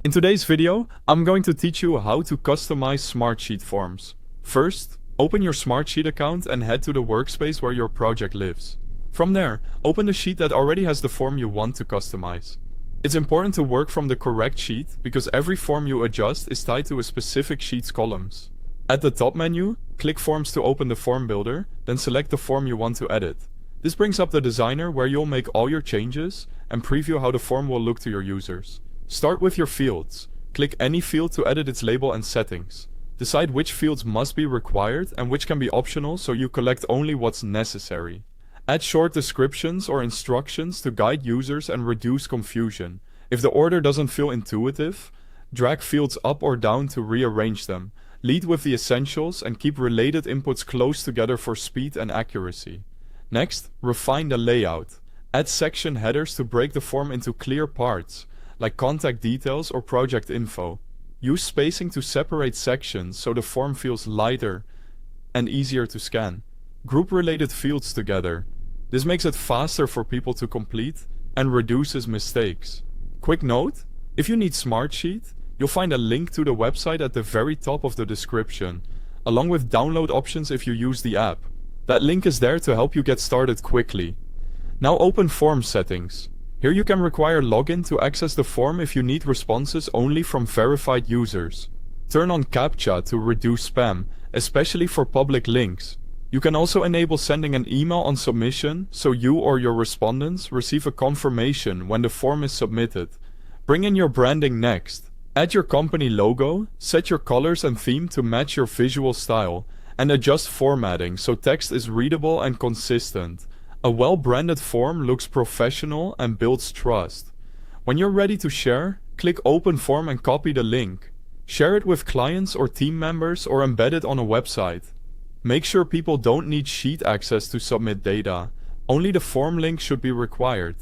In today's video, I'm going to teach you how to customize Smartsheet forms. First, open your Smartsheet account and head to the workspace where your project lives. From there, open the sheet that already has the form you want to customize. It's important to work from the correct sheet because every form you adjust is tied to a specific sheet's columns. At the top menu, click Forms to open the form builder, then select the form you want to edit. This brings up the designer where you'll make all your changes and preview how the form will look to your users. Start with your fields. Click any field to edit its label and settings. Decide which fields must be required and which can be optional so you collect only what's necessary. Add short descriptions or instructions to guide users and reduce confusion. If the order doesn't feel intuitive, drag fields up or down to rearrange them. Lead with the essentials and keep related inputs close together for speed and accuracy. Next, refine the layout. Add section headers to break the form into clear parts, like contact details or project info. Use spacing to separate sections so the form feels lighter and easier to scan. Group related fields together. This makes it faster for people to complete and reduces mistakes. Quick note, if you need Smartsheet, you'll find a link to the website at the very top of the description, along with download options if you use the app. That link is there to help you get started quickly. Now open Form Settings. Here you can require login to access the form if you need responses only from verified users. Turn on CAPTCHA to reduce spam, especially for public links. You can also enable sending an email on submission so you or your respondents receive a confirmation when the form is submitted. Bring in your branding next. Add your company logo, set your colors and theme to match your visual style, and adjust formatting so text is readable and consistent. A well-branded form looks professional and builds trust. When you're ready to share, click Open Form and copy the link. Share it with clients or team members or embed it on a website. Make sure people don't need sheet access to submit data. Only the form link should be required.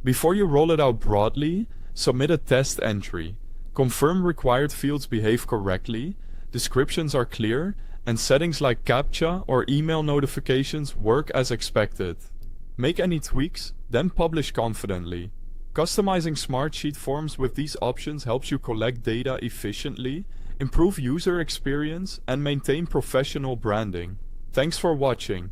Before you roll it out broadly, submit a test entry. Confirm required fields behave correctly, descriptions are clear, and settings like CAPTCHA or email notifications work as expected. Make any tweaks, then publish confidently. Customizing Smartsheet forms with these options helps you collect data efficiently, improve user experience, and maintain professional branding. Thanks for watching.